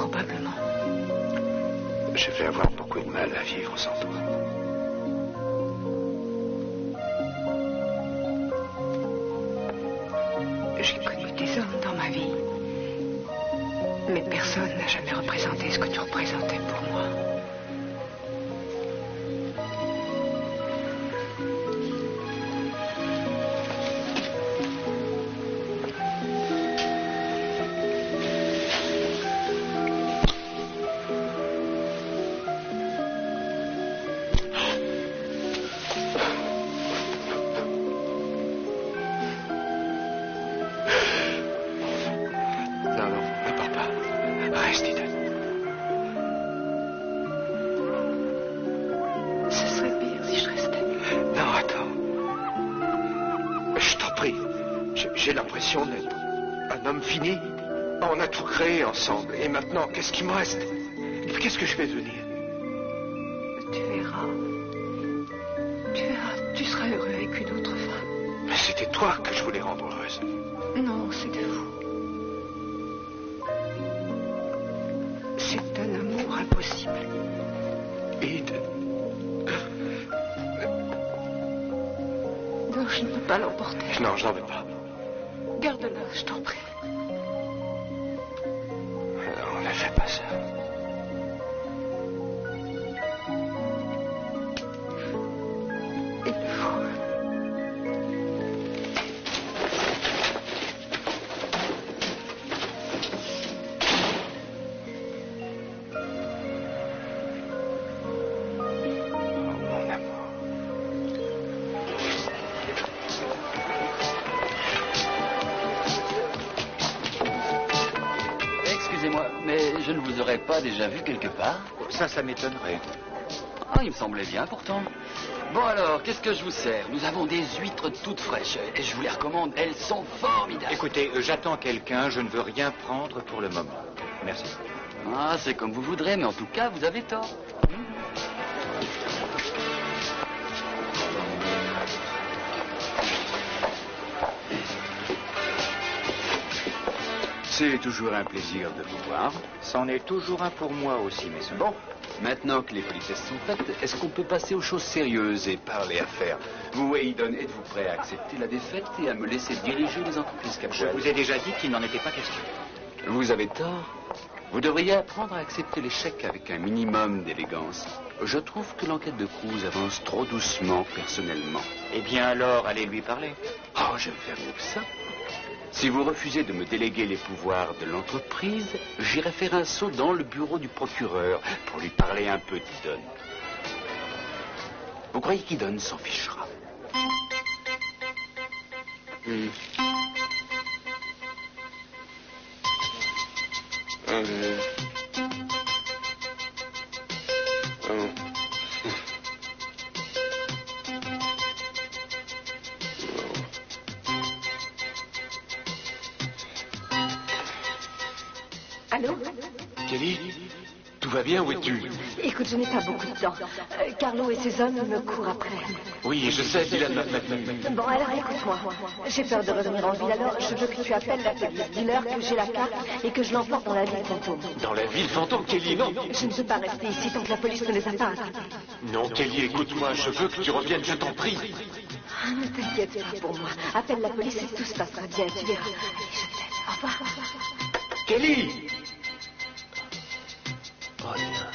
probablement. Je vais avoir beaucoup de mal à vivre sans toi. J'ai connu des hommes dans ma vie. Mais personne n'a jamais représenté ce que tu représentais pour moi. J'ai l'impression d'être un homme fini. On a tout créé ensemble. Et maintenant, qu'est-ce qui me reste? Qu'est-ce que je vais devenir? Tu verras. Tu verras. Tu seras heureux avec une autre femme. Mais c'était toi que je voulais rendre heureuse. Non, c'était vous. C'est un amour impossible. Eden. Non, je ne peux pas l'emporter. Non, je n'en veux pas. Garde-la, je t'en prie. Non, ne fais pas ça. Il faut. Mon amour. Excusez-moi, mais je ne vous aurais pas déjà vu quelque part? Ça m'étonnerait. Ah, il me semblait bien pourtant. Bon alors, qu'est-ce que je vous sers? Nous avons des huîtres toutes fraîches et je vous les recommande, elles sont formidables. Écoutez, j'attends quelqu'un, je ne veux rien prendre pour le moment. Merci. Ah, c'est comme vous voudrez, mais en tout cas, vous avez tort. C'est toujours un plaisir de vous voir. C'en est toujours un pour moi aussi, messieurs. Bon, maintenant que les politesses sont faites, est-ce qu'on peut passer aux choses sérieuses et parler affaires? Vous, Hayden, êtes-vous prêt à accepter la défaite et à me laisser diriger les entreprises Je Capwell? vous ai déjà dit qu'il n'en était pas question. Vous avez tort. Vous devriez apprendre à accepter l'échec avec un minimum d'élégance. Je trouve que l'enquête de Cruz avance trop doucement, personnellement. Eh bien alors, allez lui parler. Oh, je vais faire mieux que ça. Si vous refusez de me déléguer les pouvoirs de l'entreprise, j'irai faire un saut dans le bureau du procureur pour lui parler un peu d'Eden. Vous croyez qu'Eden s'en fichera? Allô? Kelly, tout va bien? Où es-tu? Écoute, je n'ai pas beaucoup de temps. Carlo et ses hommes me courent après. Oui, je sais, Dylan m'a prévenu. Bon, alors écoute-moi. J'ai peur de revenir en ville, alors je veux que tu appelles la police. Dis-leur que j'ai la carte et que je l'emporte dans la ville fantôme. Dans la ville fantôme, Kelly, non? Je ne peux pas rester ici tant que la police ne les a pas arrêtés. Non, Kelly, écoute-moi, je veux que tu reviennes, je t'en prie. Ah, ne t'inquiète pas pour moi. Appelle la police et tout se passera bien, tu verras. Allez, je t'aime. Au revoir. Kelly! Oh, Lina.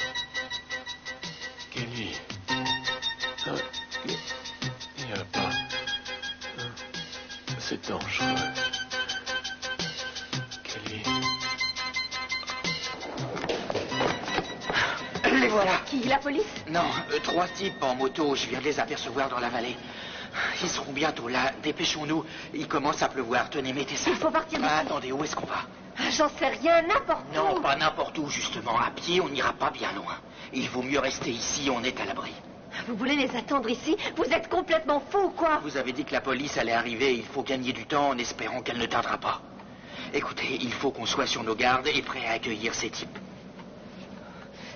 Kelly. Il n'y a pas. C'est dangereux. Kelly. Les voilà. Qui, la police? Non, 3 types en moto, je viens de les apercevoir dans la vallée. Ils seront bientôt là, dépêchons-nous. Il commence à pleuvoir, tenez, mettez ça. Il faut partir d'ici. Attendez, où est-ce qu'on va? J'en sais rien, n'importe où. Non, pas n'importe où, justement. À pied, on n'ira pas bien loin. Il vaut mieux rester ici, on est à l'abri. Vous voulez les attendre ici? Vous êtes complètement fou, quoi. Vous avez dit que la police allait arriver, il faut gagner du temps en espérant qu'elle ne tardera pas. Écoutez, il faut qu'on soit sur nos gardes et prêts à accueillir ces types.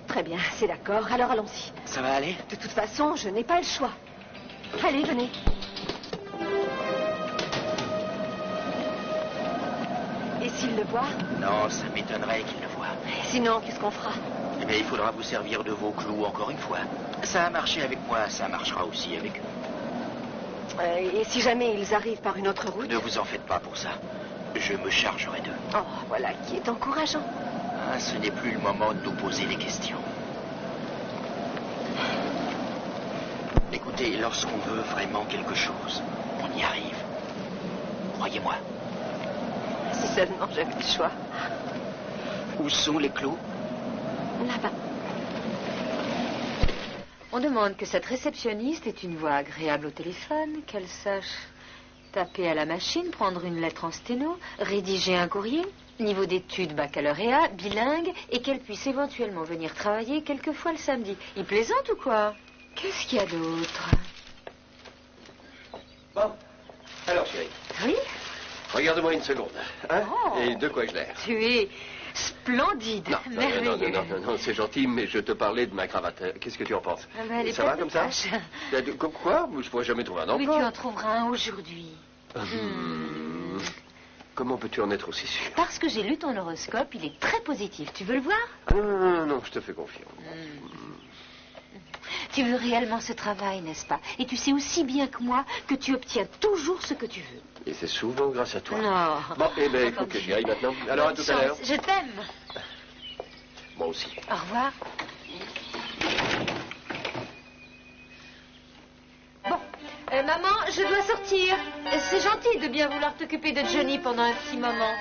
Très bien, c'est d'accord. Alors allons-y. Ça va aller? De toute façon, je n'ai pas le choix. Allez, venez. Et s'ils le voient? Non, ça m'étonnerait qu'ils le voient. Sinon, qu'est-ce qu'on fera? Eh bien, il faudra vous servir de vos clous encore une fois. Ça a marché avec moi, ça marchera aussi avec eux. Et si jamais ils arrivent par une autre route? Ne vous en faites pas pour ça. Je me chargerai d'eux. Oh, voilà qui est encourageant. Ah, ce n'est plus le moment de nous poser des questions. Écoutez, lorsqu'on veut vraiment quelque chose, on y arrive. Croyez-moi. Si seulement j'avais le choix. Où sont les clous? Là-bas. On demande que cette réceptionniste ait une voix agréable au téléphone, qu'elle sache taper à la machine, prendre une lettre en sténo, rédiger un courrier, niveau d'études baccalauréat, bilingue, et qu'elle puisse éventuellement venir travailler quelquefois le samedi. Il plaisante ou quoi? Qu'est-ce qu'il y a d'autre? Bon, alors chérie, Oui? regarde-moi une seconde. Hein? Oh. Et de quoi ai-je l'air? Tu es splendide, merveilleux. Non, c'est gentil, mais je te parlais de ma cravate. Qu'est-ce que tu en penses? Ah ben, elle est Ça va pleine comme de ça? taches. Quoi? Je pourrais jamais trouver un Mais tu emploi. en trouveras un aujourd'hui. Comment peux-tu en être aussi sûr? Parce que j'ai lu ton horoscope, il est très positif. Tu veux le voir? Ah, non, je te fais confiance. Tu veux réellement ce travail, n'est-ce pas? Et tu sais aussi bien que moi que tu obtiens toujours ce que tu veux. Et c'est souvent grâce à toi. Non. Bon, eh bien, il faut que j'y aille maintenant. Alors, à Bonne tout à l'heure. chance. Je t'aime. Moi aussi. Au revoir. Bon, maman, je dois sortir. C'est gentil de bien vouloir t'occuper de Johnny pendant un petit moment.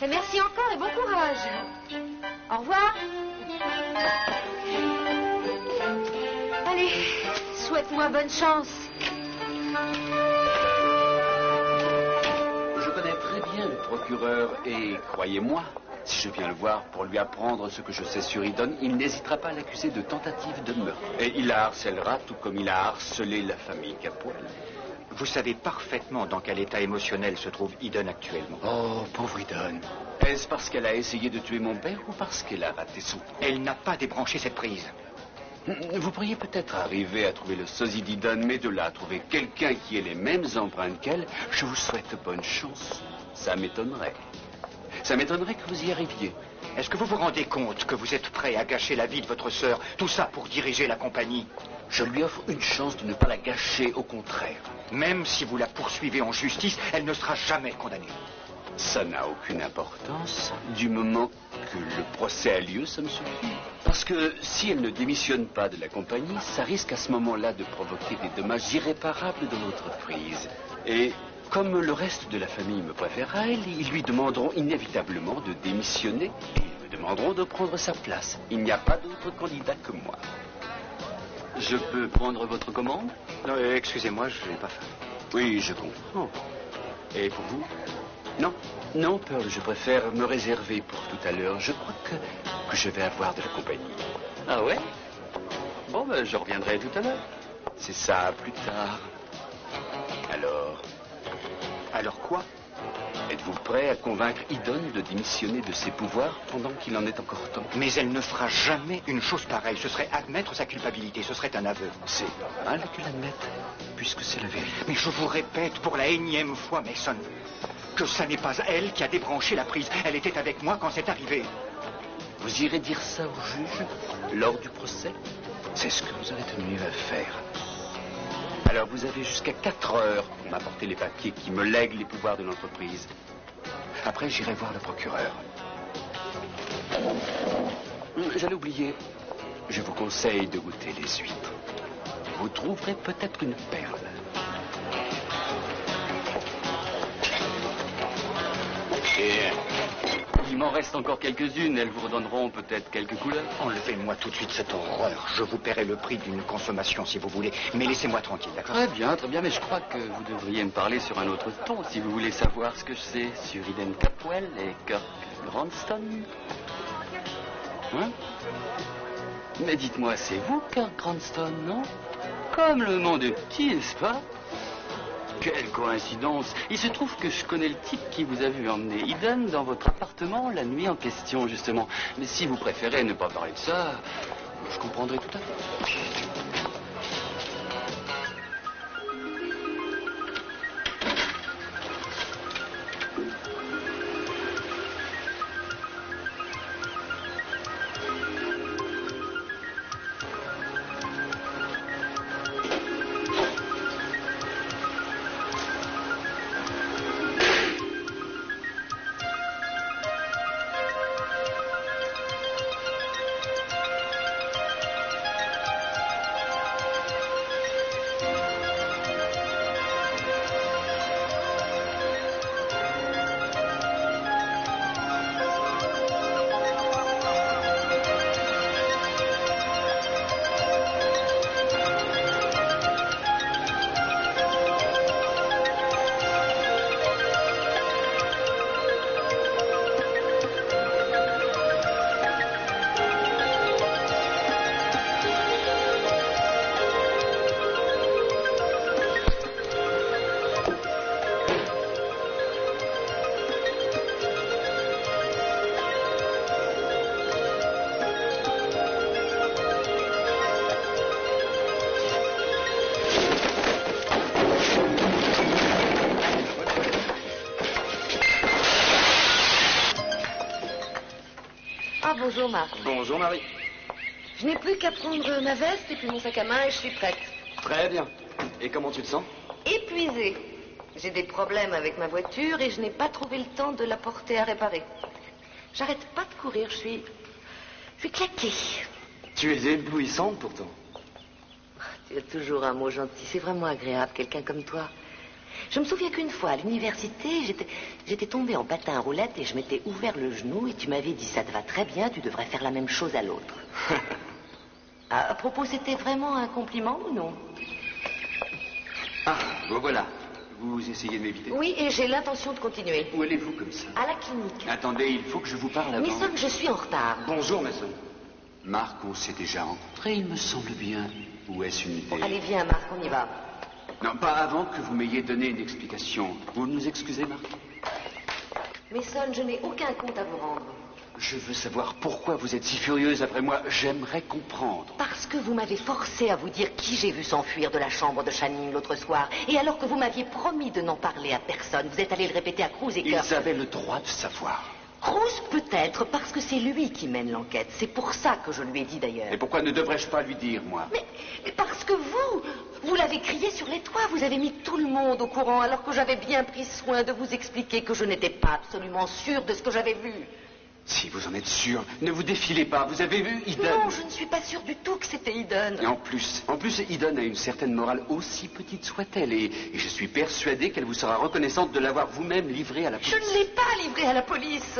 Et merci encore et bon courage. Au revoir. Allez, souhaite-moi bonne chance. Je connais très bien le procureur et, croyez-moi, si je viens le voir pour lui apprendre ce que je sais sur Eden, il n'hésitera pas à l'accuser de tentative de meurtre. Et il la harcèlera tout comme il a harcelé la famille Capwell. Vous savez parfaitement dans quel état émotionnel se trouve Eden actuellement. Oh, pauvre Eden. Est-ce parce qu'elle a essayé de tuer mon père ou parce qu'elle a raté son coup? Elle n'a pas débranché cette prise. Vous pourriez peut-être arriver à trouver le sosie d'Eden, mais de là à trouver quelqu'un qui ait les mêmes empreintes qu'elle, je vous souhaite bonne chance. Ça m'étonnerait. Ça m'étonnerait que vous y arriviez. Est-ce que vous vous rendez compte que vous êtes prêt à gâcher la vie de votre sœur, tout ça pour diriger la compagnie? Je lui offre une chance de ne pas la gâcher, au contraire. Même si vous la poursuivez en justice, elle ne sera jamais condamnée. Ça n'a aucune importance. Du moment que le procès a lieu, ça me suffit. Parce que si elle ne démissionne pas de la compagnie, ça risque à ce moment-là de provoquer des dommages irréparables dans l'entreprise. Et comme le reste de la famille me préfère à elle, ils lui demanderont inévitablement de démissionner et ils me demanderont de prendre sa place. Il n'y a pas d'autre candidat que moi. Je peux prendre votre commande? Non, excusez-moi, je n'ai pas faim. Oui, je comprends. Et pour vous? Non, Pearl, je préfère me réserver pour tout à l'heure. Je crois que je vais avoir de la compagnie. Ah ouais? Bon, ben, je reviendrai tout à l'heure. C'est ça, plus tard. Alors quoi? Êtes-vous prêt à convaincre Eden de démissionner de ses pouvoirs pendant qu'il en est encore temps? Mais elle ne fera jamais une chose pareille. Ce serait admettre sa culpabilité. Ce serait un aveu. C'est normal qu'elle admette, puisque c'est la vérité. Mais je vous répète pour la énième fois, Mason, que ça n'est pas elle qui a débranché la prise. Elle était avec moi quand c'est arrivé. Vous irez dire ça au juge lors du procès? C'est ce que vous avez tenu à faire. Alors vous avez jusqu'à 4 heures pour m'apporter les papiers qui me lèguent les pouvoirs de l'entreprise. Après, j'irai voir le procureur. J'allais oublier. Je vous conseille de goûter les huîtres. Vous trouverez peut-être une perle. Et il m'en reste encore quelques-unes. Elles vous redonneront peut-être quelques couleurs. Enlevez-moi tout de suite cette horreur. Je vous paierai le prix d'une consommation si vous voulez. Mais laissez-moi tranquille, d'accord? Très bien, mais je crois que vous devriez me parler sur un autre ton si vous voulez savoir ce que je sais sur Eden Capwell et Kirk Grandstone. Hein? Mais dites-moi, c'est vous, Kirk Grandstone, non? Comme le monde est petit, n'est-ce pas? Quelle coïncidence! Il se trouve que je connais le type qui vous a vu emmener Eden dans votre appartement la nuit en question, justement. Mais si vous préférez ne pas parler de ça, je comprendrai tout à fait. Ah, bonjour, Marc. Bonjour, Marie. Je n'ai plus qu'à prendre ma veste et puis mon sac à main et je suis prête. Très bien. Et comment tu te sens? Épuisée. J'ai des problèmes avec ma voiture et je n'ai pas trouvé le temps de la porter à réparer. J'arrête pas de courir, je suis claquée. Tu es éblouissante, pourtant. Tu as toujours un mot gentil. C'est vraiment agréable, quelqu'un comme toi. Je me souviens qu'une fois, à l'université, j'étais tombée en patin à roulette et je m'étais ouvert le genou et tu m'avais dit, ça te va très bien, tu devrais faire la même chose à l'autre. À propos, c'était vraiment un compliment ou non? Ah, bon voilà. Vous essayez de m'éviter? Oui, et j'ai l'intention de continuer. Où allez-vous comme ça? À la clinique. Attendez, il faut que je vous parle avant. Mason, je suis en retard. Bonjour, Mason. Marc, on s'est déjà rencontrés, il me semble bien. Ou est-ce une idée? Allez, viens, Marc, on y va. Non, pas avant que vous m'ayez donné une explication. Vous nous excusez, Marc? Mason, je n'ai aucun compte à vous rendre. Je veux savoir pourquoi vous êtes si furieuse après moi. J'aimerais comprendre. Parce que vous m'avez forcé à vous dire qui j'ai vu s'enfuir de la chambre de Channing l'autre soir. Et alors que vous m'aviez promis de n'en parler à personne, vous êtes allé le répéter à Cruz et que... Ils avaient le droit de savoir. Cruz, peut-être, parce que c'est lui qui mène l'enquête. C'est pour ça que je lui ai dit d'ailleurs. Et pourquoi ne devrais-je pas lui dire, moi? Mais parce que vous l'avez crié sur les toits, vous avez mis tout le monde au courant, alors que j'avais bien pris soin de vous expliquer que je n'étais pas absolument sûre de ce que j'avais vu. Si vous en êtes sûr, ne vous défilez pas. Vous avez vu Eden? Non, je ne suis pas sûre du tout que c'était Eden. Et en plus, Eden a une certaine morale, aussi petite soit-elle, et je suis persuadé qu'elle vous sera reconnaissante de l'avoir vous-même livré à la police. Je ne l'ai pas livré à la police.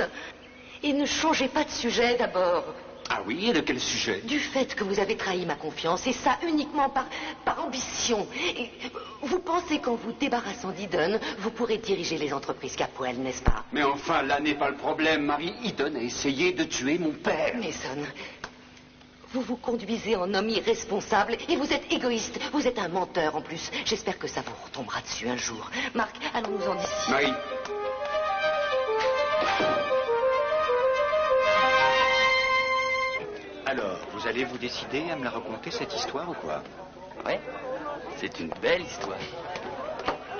Et ne changez pas de sujet d'abord. Ah oui, et de quel sujet? Du fait que vous avez trahi ma confiance, et ça uniquement par ambition. Et vous pensez qu'en vous débarrassant d'Eden, vous pourrez diriger les entreprises Capwell, n'est-ce pas? Mais enfin, là n'est pas le problème, Marie. Eden a essayé de tuer mon père. Mason, vous vous conduisez en homme irresponsable et vous êtes égoïste. Vous êtes un menteur en plus. J'espère que ça vous retombera dessus un jour. Marc, allons-nous-en d'ici. Marie. Alors, vous allez vous décider à me la raconter, cette histoire, ou quoi? Ouais, c'est une belle histoire.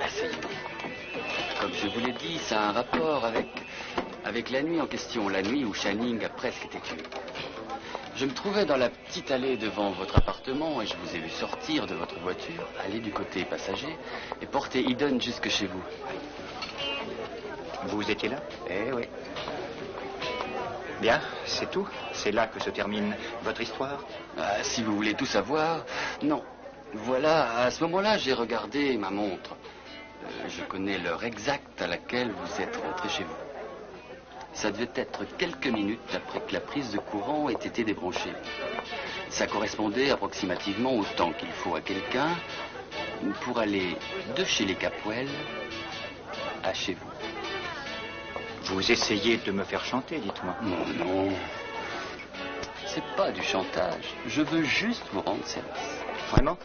Asseyez-vous. Comme je vous l'ai dit, ça a un rapport avec la nuit en question, la nuit où Channing a presque été tué. Je me trouvais dans la petite allée devant votre appartement et je vous ai vu sortir de votre voiture, aller du côté passager et porter Eden jusque chez vous. Vous étiez là? Eh oui. Bien, c'est tout. C'est là que se termine votre histoire? Ah, si vous voulez tout savoir, non. Voilà, à ce moment-là, j'ai regardé ma montre. Je connais l'heure exacte à laquelle vous êtes rentré chez vous. Ça devait être quelques minutes après que la prise de courant ait été débranchée. Ça correspondait approximativement au temps qu'il faut à quelqu'un pour aller de chez les Capwell à chez vous. Vous essayez de me faire chanter, dites-moi. Non, non. C'est pas du chantage. Je veux juste vous rendre service. Vraiment?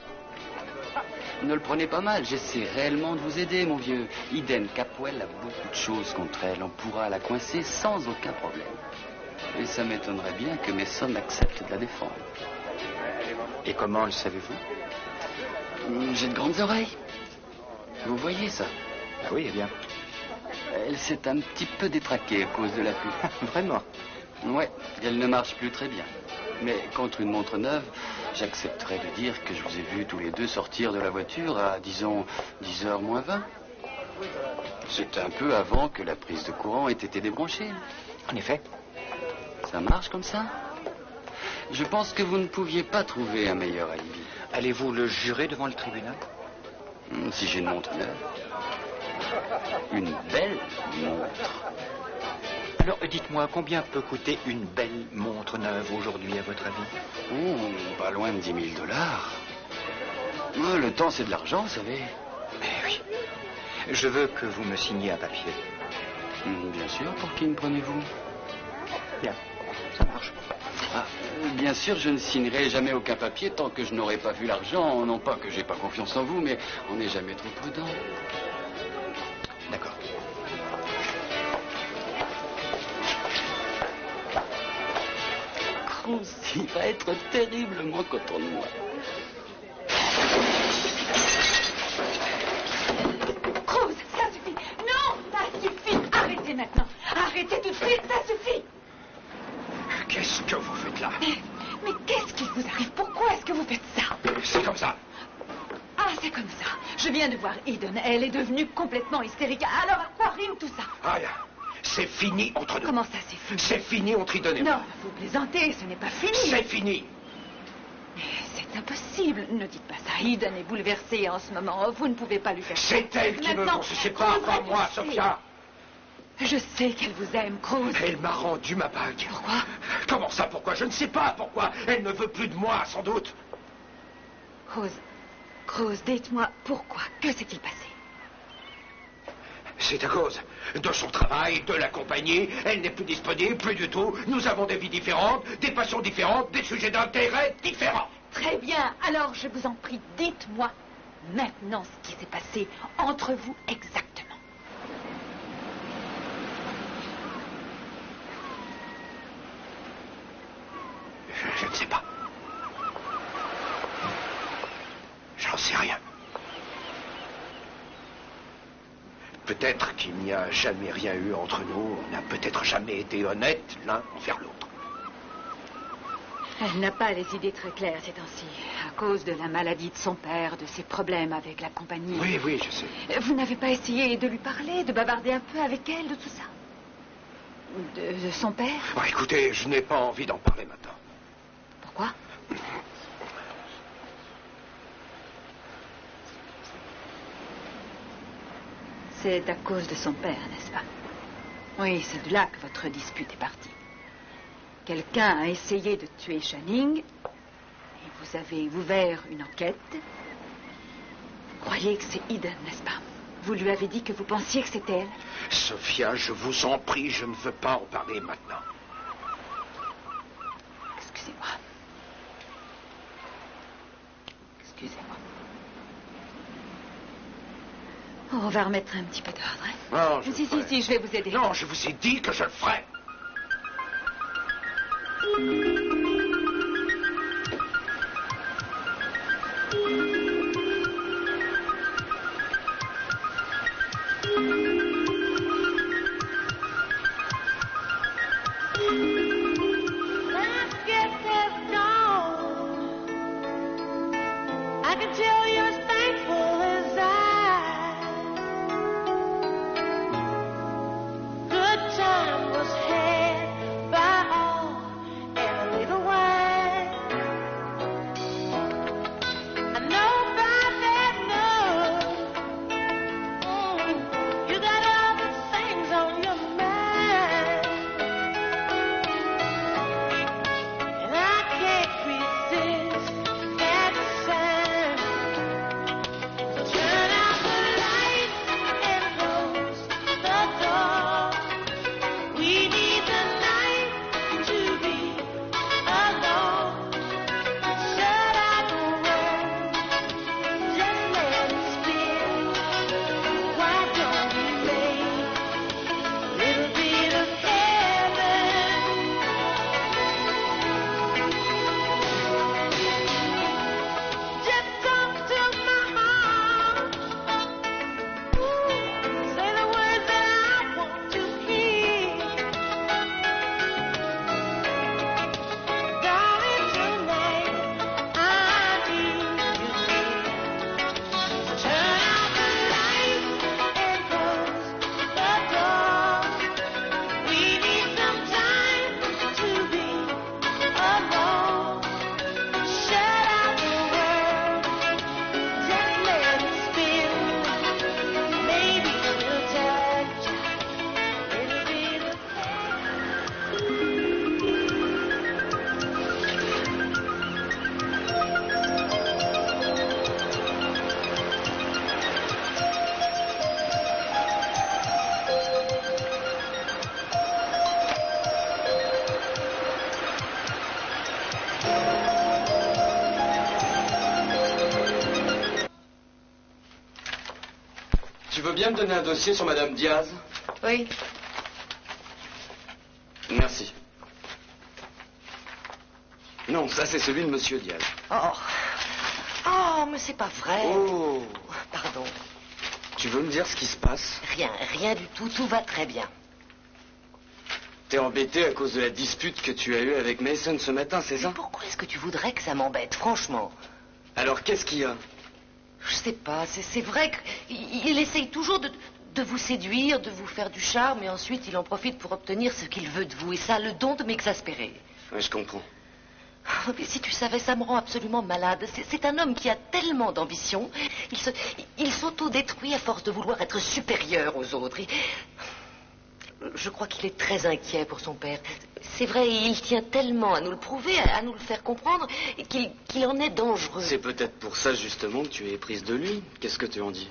Ne le prenez pas mal, j'essaie réellement de vous aider, mon vieux. Eden Capwell a beaucoup de choses contre elle. On pourra la coincer sans aucun problème. Et ça m'étonnerait bien que Mason accepte de la défendre. Et comment le savez-vous? J'ai de grandes oreilles. Vous voyez ça? Ah oui, eh bien. Elle s'est un petit peu détraquée à cause de la pluie. Vraiment? Ouais, elle ne marche plus très bien. Mais contre une montre neuve, j'accepterais de dire que je vous ai vus tous les deux sortir de la voiture à, disons, 10h moins 20. C'est un peu avant que la prise de courant ait été débranchée. En effet. Ça marche comme ça? Je pense que vous ne pouviez pas trouver un meilleur alibi. Allez-vous le jurer devant le tribunal? Si j'ai une montre neuve. Une belle montre. Alors, dites-moi, combien peut coûter une belle montre neuve aujourd'hui, à votre avis? Pas loin de 10 000 $. Le temps, c'est de l'argent, vous savez. Mais oui. Je veux que vous me signiez un papier. Bien sûr, pour qui me prenez-vous? Bien, ça marche. Ah, bien sûr, je ne signerai jamais aucun papier tant que je n'aurai pas vu l'argent. Non pas que j'ai pas confiance en vous, mais on n'est jamais trop prudent. D'accord. Cruz, il va être terriblement content de moi. Cruz, ça suffit. Non, ça suffit. Arrêtez maintenant. Arrêtez tout de suite, ça suffit. que vous faites là? Mais qu'est-ce qui vous arrive? Pourquoi est-ce que vous faites ça? C'est comme ça. Ah, c'est comme ça. Je viens de voir Eden. Elle est devenue complètement hystérique. Alors, à quoi rime tout ça? Rien. C'est fini entre nous. Comment ça, c'est fini? C'est fini entre Eden et moi. Non, vous plaisantez, ce n'est pas fini. C'est fini. Mais c'est impossible. Ne dites pas ça. Eden est bouleversée en ce moment. Vous ne pouvez pas lui faire ça. C'est elle qui veut qu'on se sépare, pas moi, Sophia. Je sais qu'elle vous aime, Cruz. Elle m'a rendu ma bague. Pourquoi? Comment ça, pourquoi? Je ne sais pas pourquoi. Elle ne veut plus de moi, sans doute. Cruz, dites-moi pourquoi. Que s'est-il passé? C'est à cause de son travail, de la compagnie. Elle n'est plus disponible, plus du tout. Nous avons des vies différentes, des passions différentes, des sujets d'intérêt différents. Très bien. Alors, je vous en prie, dites-moi maintenant ce qui s'est passé entre vous exactement. Je ne sais pas. J'en sais rien. Peut-être qu'il n'y a jamais rien eu entre nous. On n'a peut-être jamais été honnêtes l'un envers l'autre. Elle n'a pas les idées très claires ces temps-ci, à cause de la maladie de son père, de ses problèmes avec la compagnie. Oui, je sais. Vous n'avez pas essayé de lui parler, de bavarder un peu avec elle de tout ça? De son père? Bon, écoutez, je n'ai pas envie d'en parler maintenant. Pourquoi? C'est à cause de son père, n'est-ce pas? Oui, c'est de là que votre dispute est partie. Quelqu'un a essayé de tuer Channing et vous avez ouvert une enquête. Vous croyez que c'est Eden, n'est-ce pas? Vous lui avez dit que vous pensiez que c'était elle? Sophia, je vous en prie, je ne veux pas en parler maintenant. Excusez-moi. Excusez-moi. On va remettre un petit peu d'ordre, hein? Non, Si, je vais vous aider. Non, je vous ai dit que je le ferai. I can tell you're as thankful as I. Good time was had by all and a little wine. I know by that love, you got other things on your mind, and I can't resist that sign. So turn out the lights and close the door. We need the night to be alone. Shut out the world, just let it spin. Why don't we make a little bit of heaven? Just talk to my heart. Say the words that I want to hear. Darling, tonight I need you here. So turn out the lights and close the door. We need some time to be alone. Shut out the world, just let it spin. Maybe we'll touch a little bit of Tu veux bien me donner un dossier sur Madame Diaz? Oui. Merci. Non, ça c'est celui de Monsieur Diaz. Oh, mais c'est pas vrai. Oh, Pardon. tu veux me dire ce qui se passe? Rien du tout. Tout va très bien. T'es embêté à cause de la dispute que tu as eue avec Mason ce matin, c'est ça? Mais pourquoi est-ce que tu voudrais que ça m'embête, franchement? Alors, qu'est-ce qu'il y a? Je sais pas, c'est vrai qu'il essaye toujours de vous séduire, de vous faire du charme, et ensuite il en profite pour obtenir ce qu'il veut de vous, et ça a le don de m'exaspérer. Oui, je comprends. Oh, mais si tu savais, ça me rend absolument malade. C'est un homme qui a tellement d'ambition. Il s'auto-détruit à force de vouloir être supérieur aux autres. Je crois qu'il est très inquiet pour son père. C'est vrai, il tient tellement à nous le prouver, à nous le faire comprendre, qu'il en est dangereux. C'est peut-être pour ça, justement, que tu es prise de lui. Qu'est-ce que tu en dis?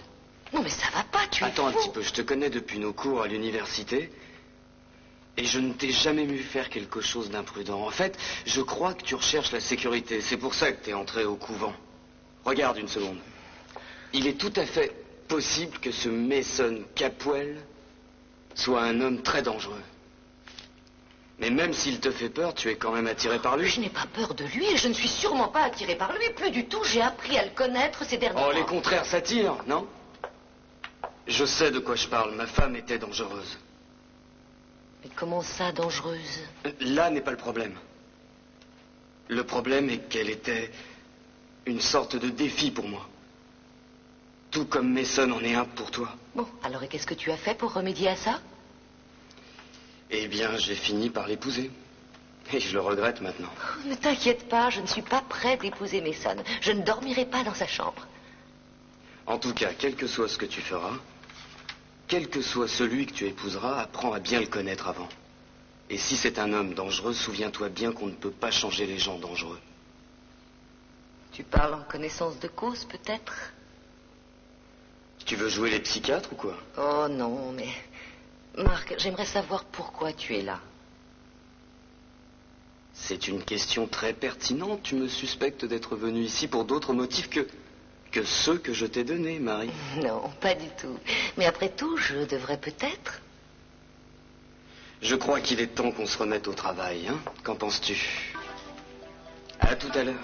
Non, mais ça va pas, tu es Attends un fou. petit peu, je te connais depuis nos cours à l'université. Et je ne t'ai jamais vu faire quelque chose d'imprudent. En fait, je crois que tu recherches la sécurité. C'est pour ça que tu es entré au couvent. Regarde une seconde. Il est tout à fait possible que ce Mason Capwell soit un homme très dangereux. Mais même s'il te fait peur, tu es quand même attiré par lui. Je n'ai pas peur de lui et je ne suis sûrement pas attiré par lui. Plus du tout, j'ai appris à le connaître ces derniers mois. Oh, les contraires s'attirent, non? Je sais de quoi je parle. Ma femme était dangereuse. Mais comment ça, dangereuse? Là n'est pas le problème. Le problème est qu'elle était une sorte de défi pour moi. Tout comme Mason en est un pour toi. Bon, alors et qu'est-ce que tu as fait pour remédier à ça? Eh bien, j'ai fini par l'épouser. Et je le regrette maintenant. Oh, ne t'inquiète pas, je ne suis pas prêt d'épouser Mason. Je ne dormirai pas dans sa chambre. En tout cas, quel que soit ce que tu feras, quel que soit celui que tu épouseras, apprends à bien le connaître avant. Et si c'est un homme dangereux, souviens-toi bien qu'on ne peut pas changer les gens dangereux. Tu parles en connaissance de cause, peut-être? Tu veux jouer les psychiatres ou quoi? Oh non, mais... Marc, j'aimerais savoir pourquoi tu es là. C'est une question très pertinente. Tu me suspectes d'être venu ici pour d'autres motifs que ceux que je t'ai donnés, Marie. Non, pas du tout. Mais après tout, je devrais peut-être... Je crois qu'il est temps qu'on se remette au travail, hein? Qu'en penses-tu? À tout à l'heure.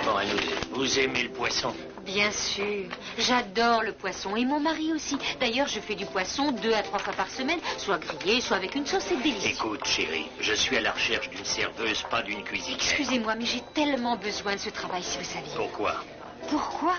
Bon, allez, vous aimez le poisson? Bien sûr, j'adore le poisson et mon mari aussi. D'ailleurs, je fais du poisson 2 à 3 fois par semaine, soit grillé, soit avec une sauce, c'est délicieux. Écoute, chérie, je suis à la recherche d'une serveuse, pas d'une cuisinière. Excusez-moi, mais j'ai tellement besoin de ce travail, si vous saviez. Pourquoi? Pourquoi?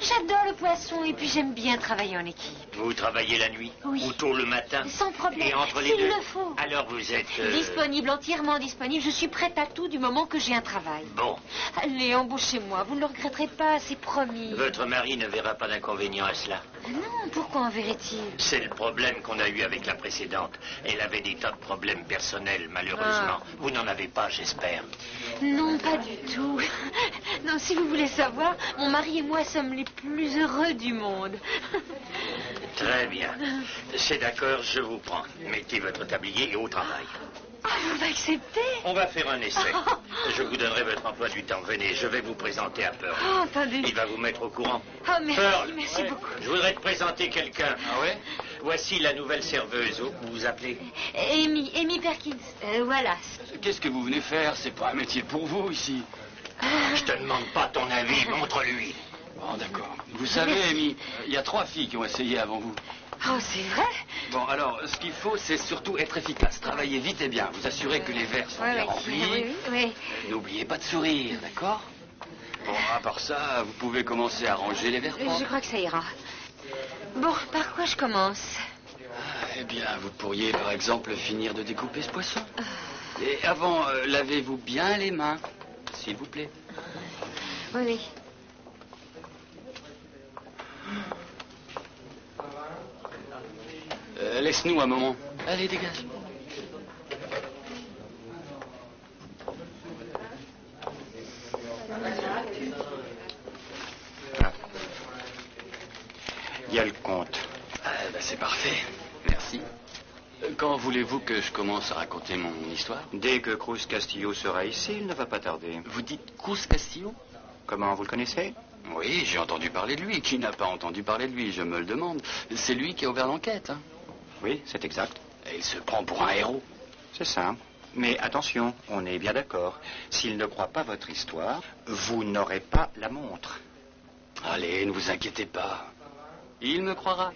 J'adore le poisson et puis j'aime bien travailler en équipe. Vous travaillez la nuit? Oui. Ou tôt le matin? Sans problème, Et entre les s'il deux? le faut. Alors vous êtes... Disponible, entièrement disponible. Je suis prête à tout du moment que j'ai un travail. Bon. Allez, embauchez-moi. Vous ne le regretterez pas, c'est promis. Votre mari ne verra pas d'inconvénient à cela. Non, pourquoi en verrait-il? C'est le problème qu'on a eu avec la précédente. Elle avait des tas de problèmes personnels, malheureusement. Vous n'en avez pas, j'espère. Non, pas du tout. Non, si vous voulez savoir, mon mari et moi sommes les plus heureux du monde. Très bien. C'est d'accord, je vous prends. Mettez votre tablier et au travail. Ah, vous acceptez? On va faire un essai. Je vous donnerai votre emploi du temps. Venez, je vais vous présenter à Pearl. Oh, attendez. Il va vous mettre au courant. Oh, merci, Pearl, merci ouais. beaucoup. Je voudrais te présenter quelqu'un. Ah ouais? Voici la nouvelle serveuse. Vous vous appelez? Amy Perkins. Voilà. Qu'est-ce que vous venez faire? C'est pas un métier pour vous, ici. Je te demande pas ton avis, montre-lui. Bon, d'accord. Vous savez, Amy, il y a 3 filles qui ont essayé avant vous. Oh, c'est vrai? Bon, alors, ce qu'il faut, c'est surtout être efficace. Travaillez vite et bien. Vous assurez que les verres sont bien remplis. Oui. N'oubliez pas de sourire, d'accord? Bon, à part ça, vous pouvez commencer à ranger les verres propres. Je crois que ça ira. Bon, par quoi je commence? Eh bien, vous pourriez, par exemple, finir de découper ce poisson. Et avant, lavez-vous bien les mains, s'il vous plaît. Oui. Laisse-nous un moment. Allez, dégage. Il y a le compte. C'est parfait. Merci. Quand voulez-vous que je commence à raconter mon histoire? Dès que Cruz Castillo sera ici, il ne va pas tarder. Vous dites Cruz Castillo? Comment, vous le connaissez? Oui, j'ai entendu parler de lui. Qui n'a pas entendu parler de lui, je me le demande. C'est lui qui a ouvert l'enquête, hein? Oui, c'est exact. Et il se prend pour un héros. C'est ça. Mais attention, on est bien d'accord. S'il ne croit pas votre histoire, vous n'aurez pas la montre. Allez, ne vous inquiétez pas. Il me croira.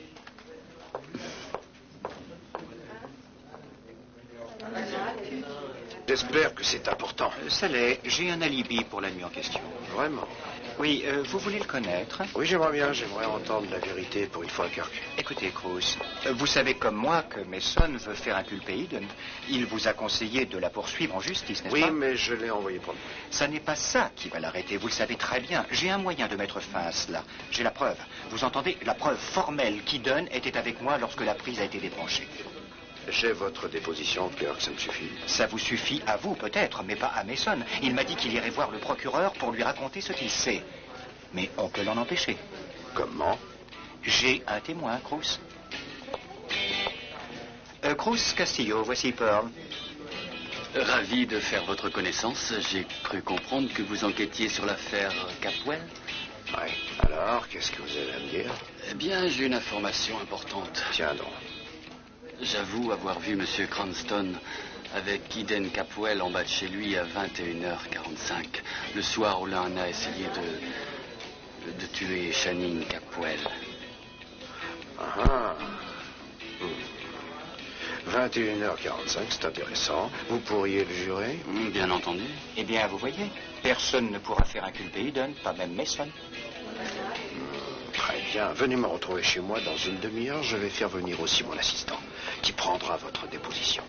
J'espère que c'est important. Ça l'est. J'ai un alibi pour la nuit en question. Vraiment? Oui, vous voulez le connaître? Oui, j'aimerais bien. J'aimerais entendre la vérité pour une fois, Kirk. Écoutez, Cruz, vous savez comme moi que Mason veut faire inculper Eden. Il vous a conseillé de la poursuivre en justice, n'est-ce pas? Oui, mais je l'ai envoyé promener. Ça n'est pas ça qui va l'arrêter, vous le savez très bien. J'ai un moyen de mettre fin à cela. J'ai la preuve. Vous entendez? La preuve formelle qu'Eden était avec moi lorsque la prise a été débranchée. J'ai votre déposition, Kirk, ça me suffit. Ça vous suffit à vous, peut-être, mais pas à Mason. Il m'a dit qu'il irait voir le procureur pour lui raconter ce qu'il sait. Mais on peut l'en empêcher. Comment? J'ai un témoin, Cruz. Cruz Castillo, voici Pearl. Ravi de faire votre connaissance. J'ai cru comprendre que vous enquêtiez sur l'affaire Capwell. Oui. Alors, qu'est-ce que vous avez à me dire? Eh bien, j'ai une information importante. Tiens donc. J'avoue avoir vu M. Cranston avec Eden Capwell en bas de chez lui à 21h45, le soir où l'un a essayé de tuer Channing Capwell. Ah. 21h45, c'est intéressant. Vous pourriez le jurer? Bien entendu. Eh bien, vous voyez, personne ne pourra faire inculper Eden, pas même Mason. Très bien. Venez me retrouver chez moi dans une demi-heure. Je vais faire venir aussi mon assistant, qui prendra votre déposition.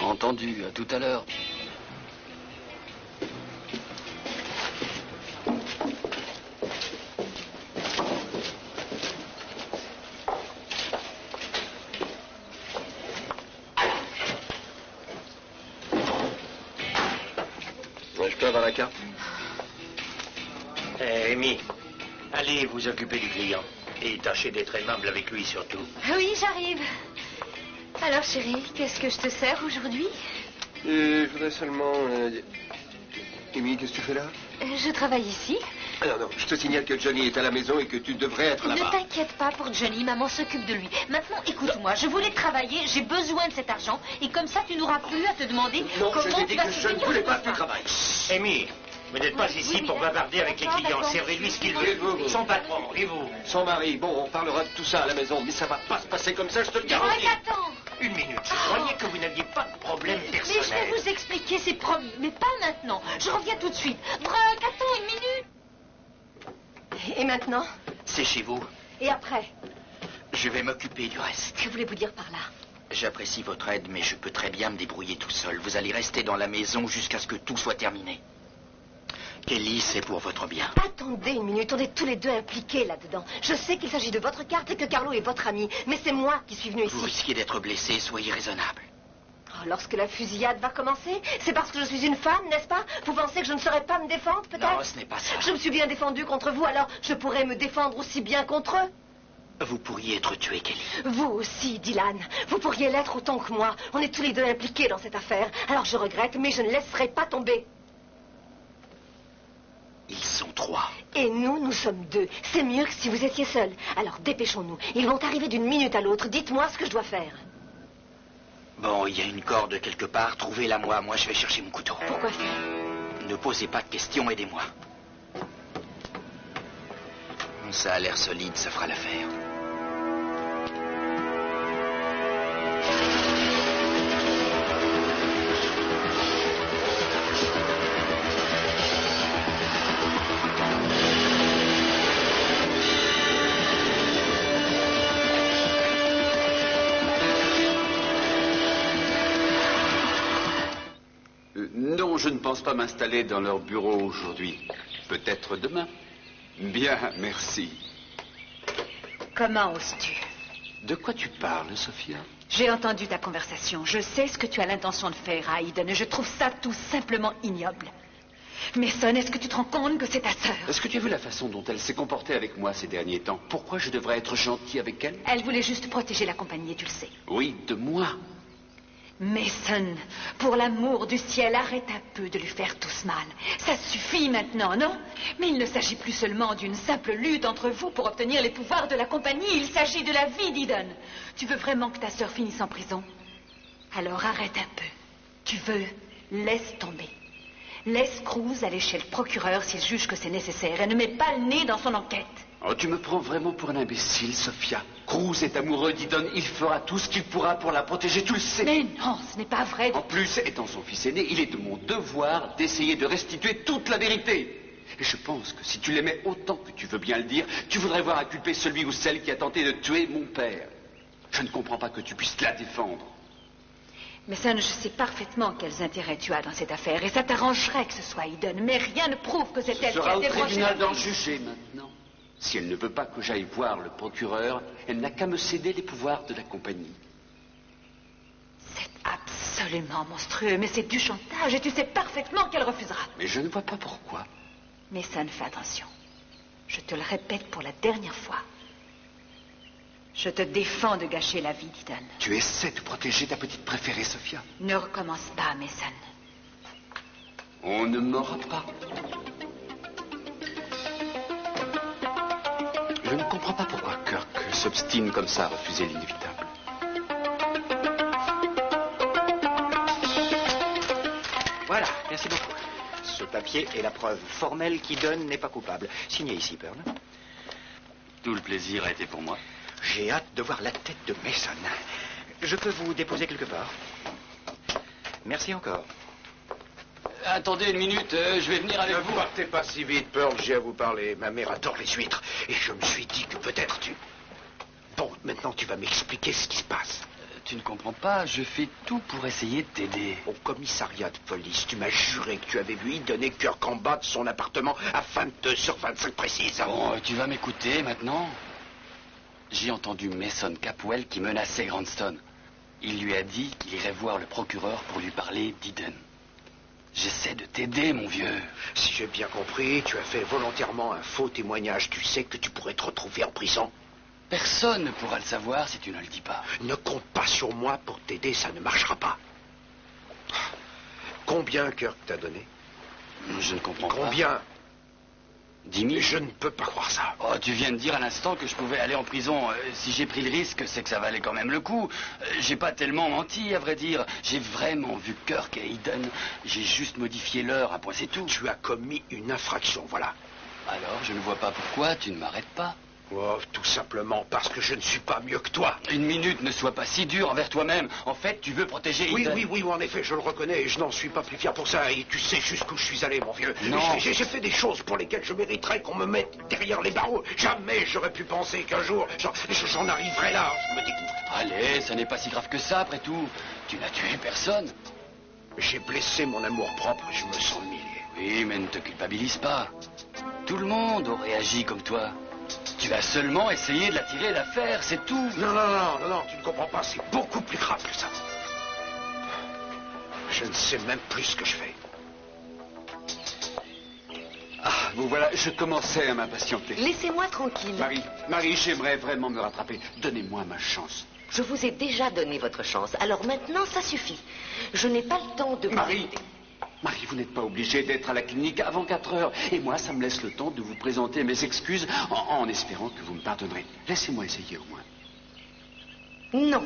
Entendu. À tout à l'heure. Je peux avoir la carte? Amy, allez vous occuper du client. Et tâchez d'être aimable avec lui surtout. Oui, j'arrive. Alors, chérie, qu'est-ce que je te sers aujourd'hui? Je voudrais seulement... Amy, qu'est-ce que tu fais là? Je travaille ici. Alors non, je te signale que Johnny est à la maison et que tu devrais être Ne là-bas. t'inquiète pas pour Johnny, maman s'occupe de lui. Maintenant, écoute-moi, je voulais travailler, j'ai besoin de cet argent, et comme ça, tu n'auras plus à te demander Non, je comment t'ai tu dit vas que je ne subvenir voulais aux pas que tu besoins. travailles. Amy, vous n'êtes pas ici pour bavarder avec les clients. Servez-lui ce qu'il veut. Son patron, et vous? Son mari, bon, on parlera de tout ça à la maison, mais ça va pas se passer comme ça, je te le garantis. Attends. Une minute, je croyais que vous n'aviez pas de problème Mais je personnel. vais vous expliquer, c'est promis, mais pas maintenant. Je reviens tout de suite. Franck, attends une minute. Et maintenant? C'est chez vous. Et après? Je vais m'occuper du reste. Que voulez-vous dire par là? J'apprécie votre aide, mais je peux très bien me débrouiller tout seul. Vous allez rester dans la maison jusqu'à ce que tout soit terminé. Kelly, c'est pour votre bien. Attendez une minute, on est tous les deux impliqués là-dedans. Je sais qu'il s'agit de votre carte et que Carlo est votre ami, mais c'est moi qui suis venu ici. Vous risquez d'être blessé, soyez raisonnable. Oh, lorsque la fusillade va commencer, c'est parce que je suis une femme, n'est-ce pas? Vous pensez que je ne saurais pas me défendre, peut-être? Non, ce n'est pas ça. Je me suis bien défendue contre vous, alors je pourrais me défendre aussi bien contre eux. Vous pourriez être tué, Kelly. Vous aussi, Dylan. Vous pourriez l'être autant que moi. On est tous les deux impliqués dans cette affaire. Alors je regrette, mais je ne laisserai pas tomber. Ils sont 3. Et nous sommes 2. C'est mieux que si vous étiez seul. Alors dépêchons-nous. Ils vont arriver d'une minute à l'autre. Dites-moi ce que je dois faire. Bon, il y a une corde quelque part. Trouvez-la moi. Moi, je vais chercher mon couteau. Pourquoi faire? Ne posez pas de questions. Aidez-moi. Ça a l'air solide. Ça fera l'affaire. Non, je ne pense pas m'installer dans leur bureau aujourd'hui. Peut-être demain. Bien, merci. Comment oses-tu? De quoi tu parles, Sophia? J'ai entendu ta conversation. Je sais ce que tu as l'intention de faire à Eden et je trouve ça tout simplement ignoble. Mason, est-ce que tu te rends compte que c'est ta sœur? Est-ce que tu as vu la façon dont elle s'est comportée avec moi ces derniers temps? Pourquoi je devrais être gentil avec elle? Elle voulait juste protéger la compagnie et tu le sais. Oui, de moi. Mason, pour l'amour du ciel, arrête un peu de lui faire tout ce mal. Ça suffit maintenant, non? Mais il ne s'agit plus seulement d'une simple lutte entre vous pour obtenir les pouvoirs de la compagnie. Il s'agit de la vie d'Eden. Tu veux vraiment que ta sœur finisse en prison? Alors arrête un peu. Tu veux? Laisse tomber. Laisse Cruz aller chez le procureur s'il juge que c'est nécessaire et ne mets pas le nez dans son enquête. Oh, tu me prends vraiment pour un imbécile, Sophia. Cruz est amoureux d'Eden. Il fera tout ce qu'il pourra pour la protéger, tu le sais. Mais non, ce n'est pas vrai. En plus, étant son fils aîné, il est de mon devoir d'essayer de restituer toute la vérité. Et je pense que si tu l'aimais autant que tu veux bien le dire, tu voudrais voir inculper celui ou celle qui a tenté de tuer mon père. Je ne comprends pas que tu puisses la défendre. Mais ça, je sais parfaitement quels intérêts tu as dans cette affaire, et ça t'arrangerait que ce soit Eden, mais rien ne prouve que c'est elle qui a sera au débranché tribunal la d'en prise. juger maintenant. Si elle ne veut pas que j'aille voir le procureur, elle n'a qu'à me céder les pouvoirs de la compagnie. C'est absolument monstrueux, mais c'est du chantage, et tu sais parfaitement qu'elle refusera. Mais je ne vois pas pourquoi. Mais ça ne fait attention. Je te le répète pour la dernière fois. Je te défends de gâcher la vie d'Eden. Tu essaies de protéger ta petite préférée, Sophia. Ne recommence pas, Mason. On ne m'aura pas. Je ne comprends pas pourquoi Kirk s'obstine comme ça à refuser l'inévitable. Voilà, merci beaucoup. Ce papier est la preuve formelle qu'Eden n'est pas coupable. Signé ici, Pearl. Tout le plaisir a été pour moi. J'ai hâte de voir la tête de Mason. Je peux vous déposer quelque part. Merci encore. Attendez une minute, je vais venir avec Ne vous. partez pas si vite, Pearl, j'ai à vous parler. Ma mère adore les huîtres, et je me suis dit que peut-être tu... Bon, maintenant tu vas m'expliquer ce qui se passe. Tu ne comprends pas, je fais tout pour essayer de t'aider. Au commissariat de police, tu m'as juré que tu avais vu donner Kirk en bas de son appartement à 22h25 précise. Bon, tu vas m'écouter maintenant. J'ai entendu Mason Capwell qui menaçait Cranston. Il lui a dit qu'il irait voir le procureur pour lui parler d'Eden. J'essaie de t'aider, mon vieux. Si j'ai bien compris, tu as fait volontairement un faux témoignage. Tu sais que tu pourrais te retrouver en prison. Personne ne pourra le savoir si tu ne le dis pas. Ne compte pas sur moi pour t'aider, ça ne marchera pas. Combien Kirk t'a donné? Je ne comprends pas. Combien? 10 000. Je ne peux pas croire ça. Oh, tu viens de dire à l'instant que je pouvais aller en prison. Si j'ai pris le risque, c'est que ça valait quand même le coup. J'ai pas tellement menti, à vrai dire. J'ai vraiment vu Kirk et Eden. J'ai juste modifié l'heure, un point c'est tout. Tu as commis une infraction, voilà. Alors, je ne vois pas pourquoi tu ne m'arrêtes pas. Oh, tout simplement parce que je ne suis pas mieux que toi. Une minute, ne sois pas si dur envers toi-même. En fait, tu veux protéger Eden. Oui, en effet, je le reconnais et je n'en suis pas plus fier pour ça. Et tu sais jusqu'où je suis allé, mon vieux. Non. J'ai fait des choses pour lesquelles je mériterais qu'on me mette derrière les barreaux. Jamais j'aurais pu penser qu'un jour, j'en arriverais là. Je me dis... Allez, ça n'est pas si grave que ça, après tout. Tu n'as tué personne. J'ai blessé mon amour-propre et je me sens humilié. Oui, mais ne te culpabilise pas. Tout le monde aurait agi comme toi. Tu as seulement essayé de la tirer l'affaire, c'est tout. Non, tu ne comprends pas, c'est beaucoup plus grave que ça. Je ne sais même plus ce que je fais. Ah, vous voilà, je commençais à m'impatienter. Laissez-moi tranquille. Marie, j'aimerais vraiment me rattraper. Donnez-moi ma chance. Je vous ai déjà donné votre chance. Alors maintenant, ça suffit. Je n'ai pas le temps de... Marie, vous n'êtes pas obligée d'être à la clinique avant 4 heures. Et moi, ça me laisse le temps de vous présenter mes excuses en espérant que vous me pardonnerez. Laissez-moi essayer au moins. Non.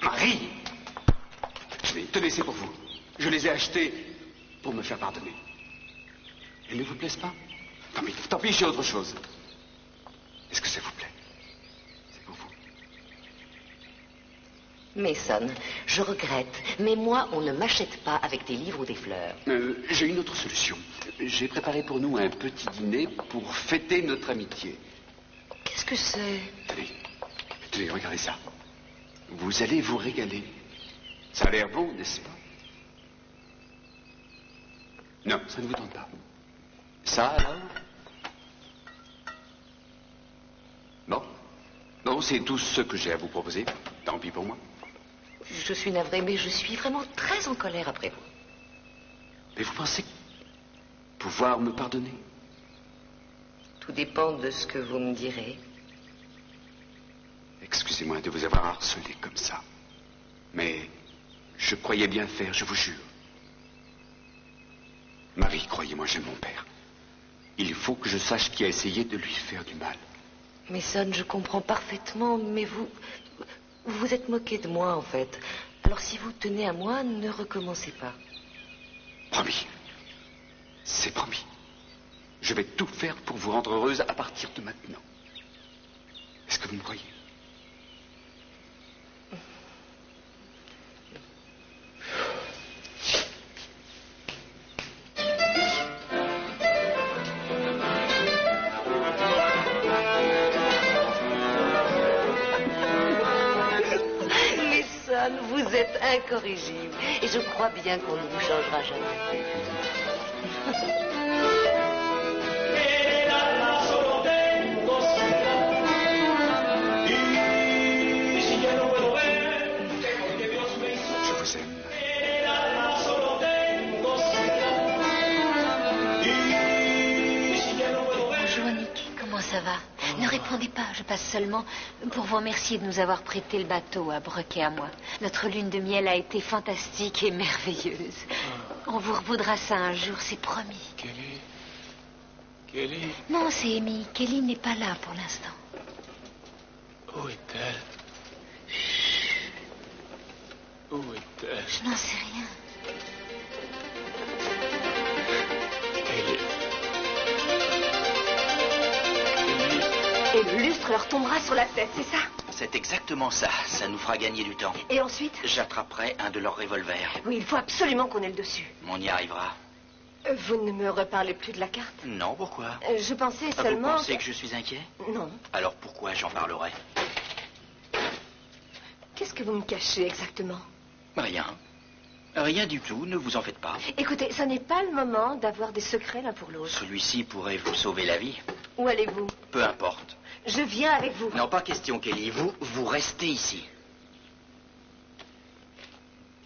Marie! Tenez, c'est pour vous. Je les ai achetés pour me faire pardonner. Elles ne vous plaisent pas? Tant pis, j'ai autre chose. Est-ce que ça vous plaît? C'est pour vous. Mason, je regrette, mais moi, on ne m'achète pas avec des livres ou des fleurs. J'ai une autre solution. J'ai préparé pour nous un petit dîner pour fêter notre amitié. Qu'est-ce que c'est? Tenez, regardez ça. Vous allez vous régaler. Ça a l'air beau, n'est-ce pas? Non, ça ne vous tente pas. Ça, alors? Bon, c'est tout ce que j'ai à vous proposer. Tant pis pour moi. Je suis navrée, mais je suis vraiment très en colère après vous. Mais vous pensez pouvoir me pardonner? Tout dépend de ce que vous me direz. Excusez-moi de vous avoir harcelé comme ça. Mais je croyais bien faire, je vous jure. Marie, croyez-moi, j'aime mon père. Il faut que je sache qui a essayé de lui faire du mal. Mason, je comprends parfaitement, mais vous vous êtes moqué de moi, en fait. Alors si vous tenez à moi, ne recommencez pas. Promis. C'est promis. Je vais tout faire pour vous rendre heureuse à partir de maintenant. Est-ce que vous me croyez? Vous êtes incorrigible et je crois bien qu'on ne vous changera jamais. Je vous aime. Bonjour, Nick. Comment ça va? Ne répondez pas, je passe seulement pour vous remercier de nous avoir prêté le bateau à Brooke et à moi. Notre lune de miel a été fantastique et merveilleuse. On vous revaudra ça un jour, c'est promis. Kelly? Non, c'est Amy. Kelly n'est pas là pour l'instant. Où est-elle? Où est-elle? Je n'en sais rien. Et le lustre leur tombera sur la tête, c'est ça? C'est exactement ça. Ça nous fera gagner du temps. Et ensuite? J'attraperai un de leurs revolvers. Oui, il faut absolument qu'on ait le dessus. On y arrivera. Vous ne me reparlez plus de la carte? Non, pourquoi? Je pensais seulement... Vous pensez que je suis inquiet? Non. Alors pourquoi j'en parlerai? Qu'est-ce que vous me cachez exactement? Rien. Rien du tout, ne vous en faites pas. Écoutez, ce n'est pas le moment d'avoir des secrets l'un pour l'autre. Celui-ci pourrait vous sauver la vie. Où allez-vous? Peu importe. Je viens avec vous. Non, pas question, Kelly. Vous restez ici.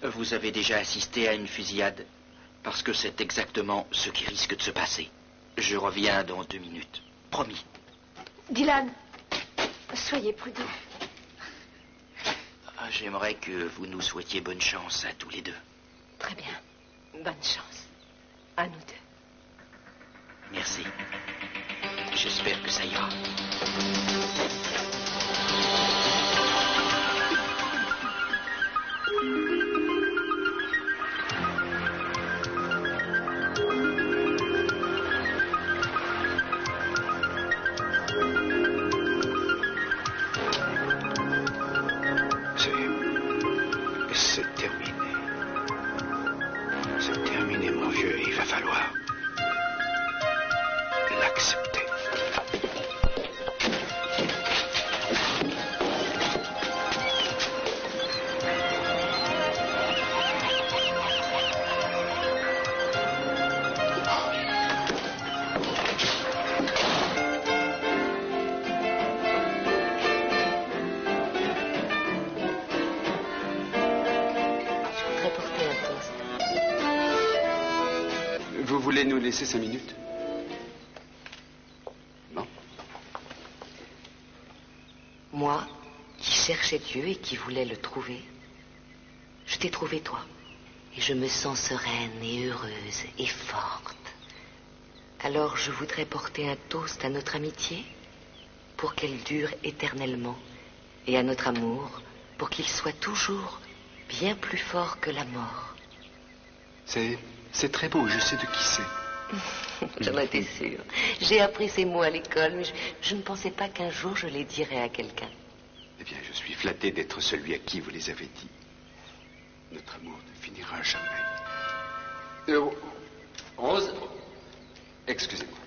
Vous avez déjà assisté à une fusillade? Parce que c'est exactement ce qui risque de se passer. Je reviens dans 2 minutes. Promis. Dylan, soyez prudent. J'aimerais que vous nous souhaitiez bonne chance à tous les deux. Très bien. Bonne chance. À nous deux. Merci. J'espère que ça ira. C'est terminé. C'est terminé, mon vieux. Il va falloir l'accepter. Vous voulez nous laisser 5 minutes? Non? Moi, qui cherchais Dieu et qui voulais le trouver, je t'ai trouvé toi. Et je me sens sereine et heureuse et forte. Alors je voudrais porter un toast à notre amitié pour qu'elle dure éternellement et à notre amour pour qu'il soit toujours bien plus fort que la mort. C'est très beau, je sais de qui c'est. J'en étais sûre. J'ai appris ces mots à l'école, mais je ne pensais pas qu'un jour je les dirais à quelqu'un. Eh bien, je suis flatté d'être celui à qui vous les avez dit. Notre amour ne finira jamais. Rose, excusez-moi.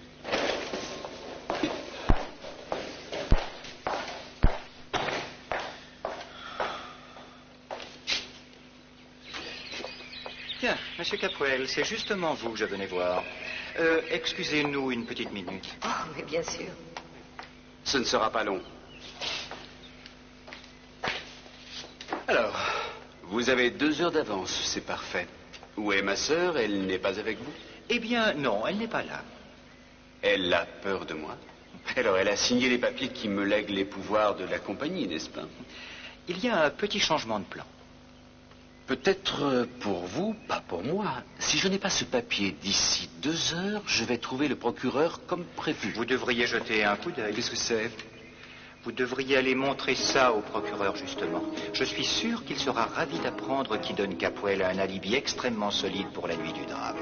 Tiens, Monsieur Capwell, c'est justement vous que je venais voir. Excusez-nous une petite minute. Oh, mais bien sûr. Ce ne sera pas long. Alors, vous avez 2 heures d'avance, c'est parfait. Où est ma sœur? Elle n'est pas avec vous? Eh bien, non, elle n'est pas là. Elle a peur de moi? Alors, elle a signé les papiers qui me lèguent les pouvoirs de la compagnie, n'est-ce pas? Il y a un petit changement de plan. Peut-être pour vous, pas pour moi. Si je n'ai pas ce papier d'ici 2 heures, je vais trouver le procureur comme prévu. Vous devriez jeter un coup d'œil. Qu'est-ce que c'est? Vous devriez aller montrer ça au procureur, justement. Je suis sûr qu'il sera ravi d'apprendre qu'Eden Capwell a un alibi extrêmement solide pour la nuit du drame.